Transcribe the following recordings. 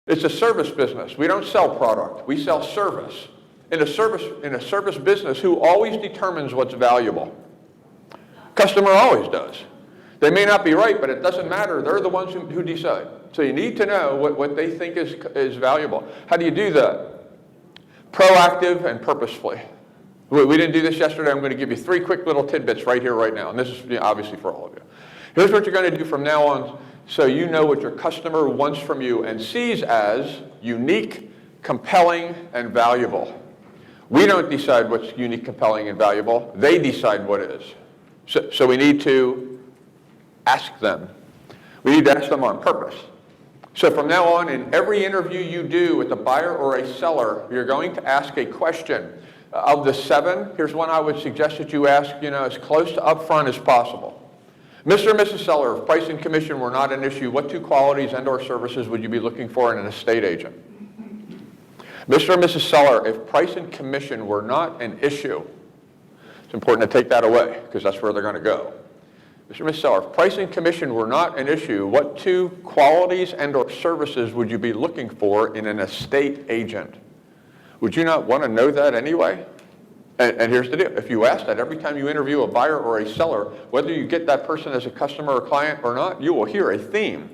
It's a service business. We don't sell product. We sell service. In a service business, who always determines what's valuable? Customer always does. They may not be right, but it doesn't matter. They're the ones who decide. So you need to know what they think is valuable. How do you do that? Proactive and purposefully. We didn't do this yesterday. I'm going to give you 3 quick little tidbits right here, right now. And this is obviously for all of you. Here's what you're going to do from now on so you know what your customer wants from you and sees as unique, compelling, and valuable. We don't decide what's unique, compelling, and valuable. They decide what is. So we need to ask them. We need to ask them on purpose. So from now on, in every interview you do with a buyer or a seller, you're going to ask a question. Of the 7, here's one I would suggest that you ask, as close to upfront as possible. Mr. and Mrs. Seller, if price and commission were not an issue, what 2 qualities and/or services would you be looking for in an estate agent? Mr. and Mrs. Seller, if price and commission were not an issue, it's important to take that away because that's where they're going to go. Mr. and Mrs. Seller, if price and commission were not an issue, what 2 qualities and/or services would you be looking for in an estate agent? Would you not want to know that anyway? And here's the deal. If you ask that every time you interview a buyer or a seller, whether you get that person as a customer or client or not, you will hear a theme.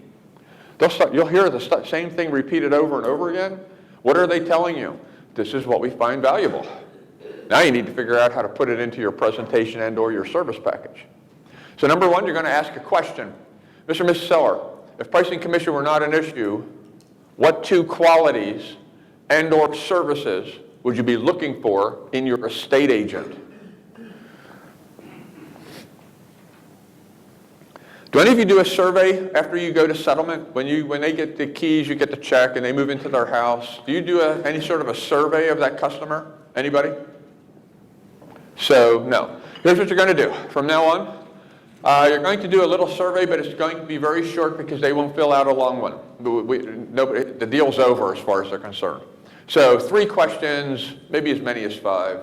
You'll hear the same thing repeated over and over again. What are they telling you? This is what we find valuable. Now you need to figure out how to put it into your presentation and/or your service package. So number 1, you're going to ask a question. Mr. and Mrs. Seller, if price and commission were not an issue, what 2 qualities and/or services would you be looking for in your estate agent? Do any of you do a survey after you go to settlement? When they get the keys, you get the check, and they move into their house. Do you do any sort of a survey of that customer? Anybody? So, no. Here's what you're going to do. From now on, you're going to do a little survey, but it's going to be very short because they won't fill out a long one. The deal's over as far as they're concerned. So 3 questions, maybe as many as 5.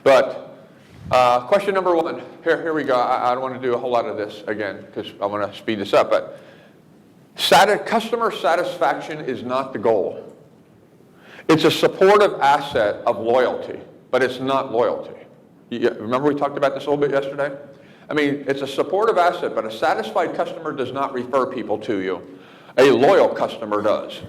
But question number 1, here we go. I don't want to do a whole lot of this again because I want to speed this up. But customer satisfaction is not the goal. It's a supportive asset of loyalty, but it's not loyalty. Remember we talked about this a little bit yesterday? I mean, it's a supportive asset, but a satisfied customer does not refer people to you. A loyal customer does.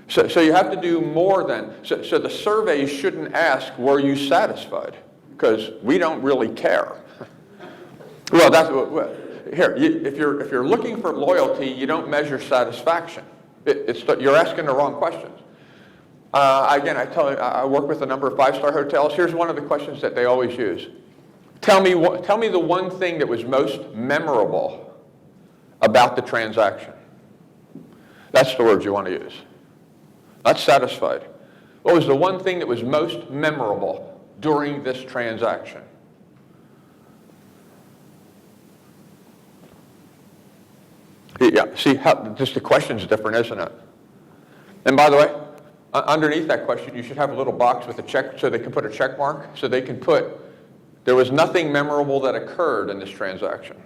So you have to do more than, so the survey shouldn't ask, were you satisfied? Because we don't really care. Well, if you're looking for loyalty, you don't measure satisfaction. You're asking the wrong questions. Again, I work with a number of 5-star hotels. Here's one of the questions that they always use. Tell me the one thing that was most memorable about the transaction. That's the words you want to use. Not satisfied. What was the one thing that was most memorable during this transaction? Yeah, see how just the question's different, isn't it? And by the way, underneath that question, you should have a little box with a check so they can put a check mark, so they can put, there was nothing memorable that occurred in this transaction.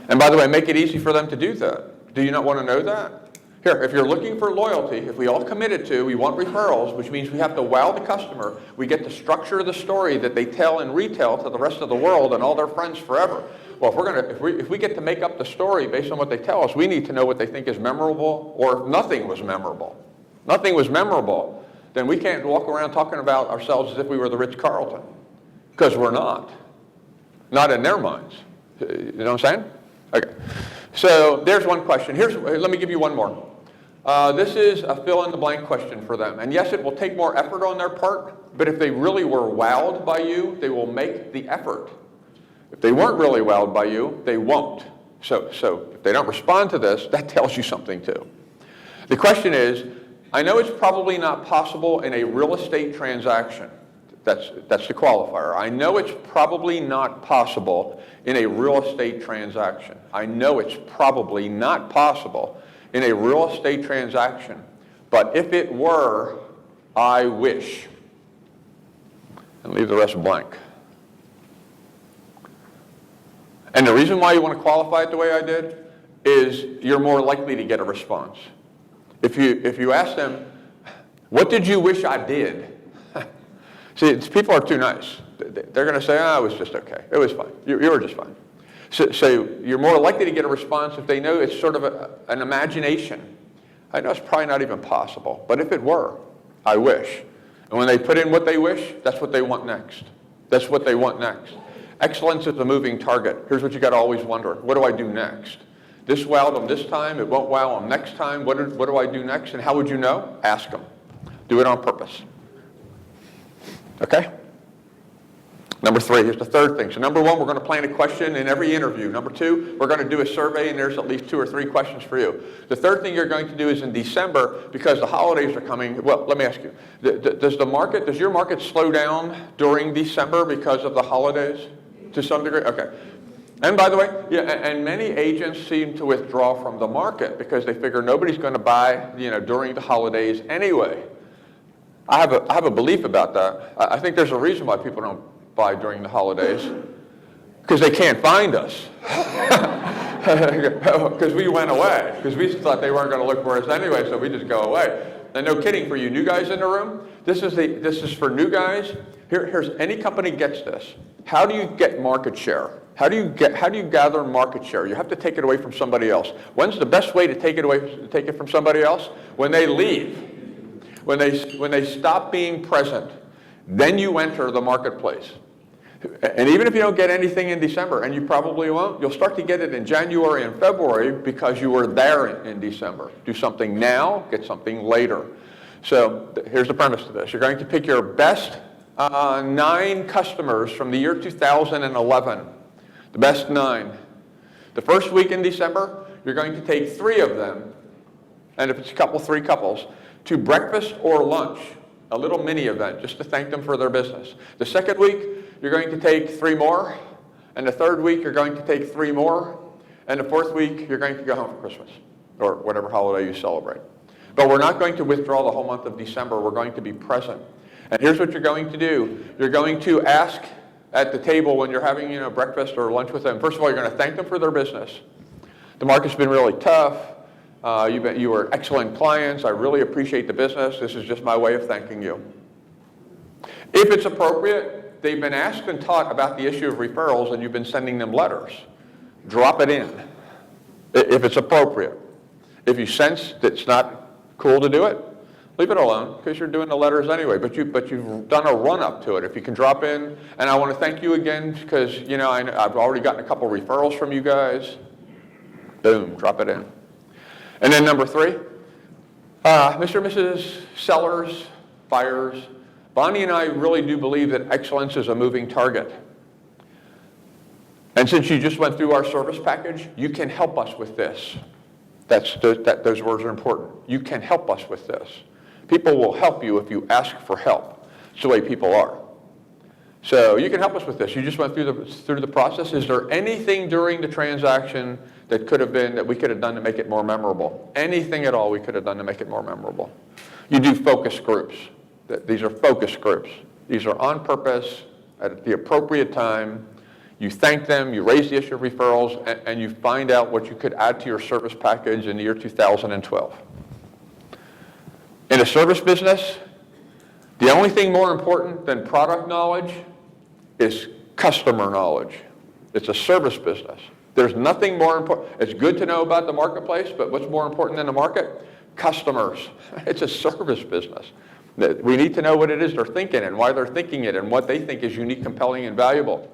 And by the way, make it easy for them to do that. Do you not want to know that? Here, if you're looking for loyalty, if we all committed to, we want referrals, which means we have to wow the customer. We get to structure the story that they tell and retell to the rest of the world and all their friends forever. Well, if we get to make up the story based on what they tell us, we need to know what they think is memorable, or if nothing was memorable. Nothing was memorable, then we can't walk around talking about ourselves as if we were the Ritz-Carlton, because we're not. Not in their minds. You know what I'm saying? Okay. So there's one question. Let me give you one more. This is a fill-in-the-blank question for them. And yes, it will take more effort on their part, but if they really were wowed by you, they will make the effort. If they weren't really wowed by you, they won't. So if they don't respond to this, that tells you something too. The question is, I know it's probably not possible in a real estate transaction. That's the qualifier. I know it's probably not possible in a real estate transaction. I know it's probably not possible in a real estate transaction. But if it were, I wish. And leave the rest blank. And the reason why you want to qualify it the way I did is you're more likely to get a response. If you ask them, what did you wish I did? See, people are too nice. They're going to say, it was just okay. It was fine. You were just fine. So you're more likely to get a response if they know it's sort of an imagination. I know it's probably not even possible, but if it were, I wish. And when they put in what they wish, that's what they want next. That's what they want next. Excellence is a moving target. Here's what you got to always wonder. What do I do next? This wowed them this time. It won't wow them next time. What do I do next? And how would you know? Ask them. Do it on purpose. Okay? Number 3, here's the third thing. So number 1, we're going to plan a question in every interview. Number 2, we're going to do a survey, and there's at least 2 or 3 questions for you. The third thing you're going to do is in December, because the holidays are coming. Well, let me ask you, does your market slow down during December because of the holidays to some degree? Okay. And by the way, and many agents seem to withdraw from the market because they figure nobody's going to buy, during the holidays anyway. I have a belief about that. I think there's a reason why people don't buy during the holidays, because they can't find us. Because we went away, because we thought they weren't going to look for us anyway, so we just go away. And no kidding, for you new guys in the room, this is for new guys. Here's any company gets this. How do you get market share? How do you gather market share? You have to take it away from somebody else. When's the best way to take it from somebody else? When they leave. When they stop being present, then you enter the marketplace. And even if you don't get anything in December, and you probably won't, you'll start to get it in January and February because you were there in December. Do something now, get something later. So here's the premise to this. You're going to pick your best 9 customers from the year 2011. The best 9. The first week in December, you're going to take 3 of them, and if it's a couple, 3 couples, to breakfast or lunch, a little mini event, just to thank them for their business. The second week, you're going to take 3 more, and the third week, you're going to take 3 more, and the fourth week, you're going to go home for Christmas, or whatever holiday you celebrate. But we're not going to withdraw the whole month of December. We're going to be present. And here's what you're going to do. You're going to ask at the table when you're having breakfast or lunch with them. First of all, you're going to thank them for their business. The market's been really tough. You were excellent clients. I really appreciate the business. This is just my way of thanking you. If it's appropriate, they've been asked and taught about the issue of referrals, and you've been sending them letters. Drop it in, if it's appropriate. If you sense that it's not cool to do it, leave it alone, because you're doing the letters anyway. But you've done a run-up to it. If you can drop in, and I want to thank you again because I've already gotten a couple referrals from you guys. Boom, drop it in. And then number 3, Mr. and Mrs. Sellers, buyers, Bonnie and I really do believe that excellence is a moving target. And since you just went through our service package, you can help us with this. Those words are important. You can help us with this. People will help you if you ask for help. It's the way people are. So you can help us with this. You just went through the process. Is there anything during the transaction that we could have done to make it more memorable? Anything at all we could have done to make it more memorable? You do focus groups. These are focus groups. These are on purpose at the appropriate time. You thank them, you raise the issue of referrals, and you find out what you could add to your service package in the year 2012. In a service business, the only thing more important than product knowledge is customer knowledge. It's a service business. There's nothing more important. It's good to know about the marketplace, but what's more important than the market? Customers. It's a service business. We need to know what it is they're thinking and why they're thinking it and what they think is unique, compelling, and valuable.